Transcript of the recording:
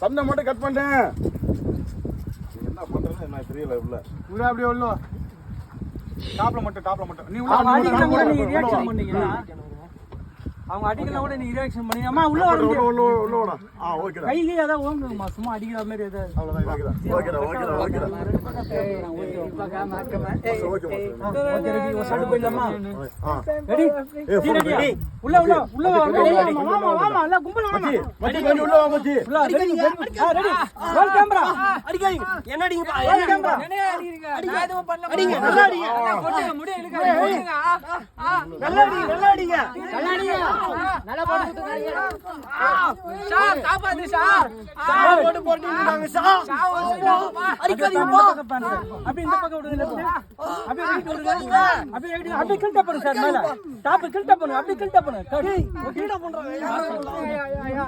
சண்டை மட்டும் கட் பண்ணிட்டேன். என்ன பண்றேன்னு என்ன தெரியல. உள்ள அப்படியே உள்ள டாப்ல மட்டும் நீ உள்ள அடிக்கலாம் கூட நீ ரியாக்ஷன் பண்ணீங்க. அவங்க அடிக்கலாம் கூட நீ ரியாக்ஷன் பண்ணீங்க. அம்மா உள்ள உள்ள ஓகே. கையிலே ஏதாவது ஓங்குமா சும்மா அடிக்கிற மாதிரி ஏதாவது. அவ்வளவுதான். ஓகே. ஓகே ரெடி ஓசடு போயிடலாமா? ரெடி ரெடி உள்ள வாமா எல்லாம் கும்பல வாமா. மச்சி கொஞ்சம் உள்ள வா மச்சி. உள்ள ரெடி ரெடி ரோல் கேமரா அடிக்காதீங்க. என்ன அடிங்க ரோல் கேமரா என்ன அடிங்க. நான் எதுவும் பண்ணல. அடிங்க நல்லா அடிங்க. கொட்டுங்க முடிய இழுக்காதீங்க. போடுங்க. நல்லா அடிங்க. நல்லா போட்டு சார் காப்பாத்து சார். சார் போட்டு நின்னாங்க சார். அடிக்காதீங்க போ. அப்படியே இந்த பக்கம் விடுங்க. அப்படியே ரைட் விடுங்க. அப்படியே கில்ட்ட பண்ணு சார் மேல. டாப் கில்ட்ட பண்ணு. அப்படியே கில்ட்ட பண்ணு. கீழ பண்றாங்க.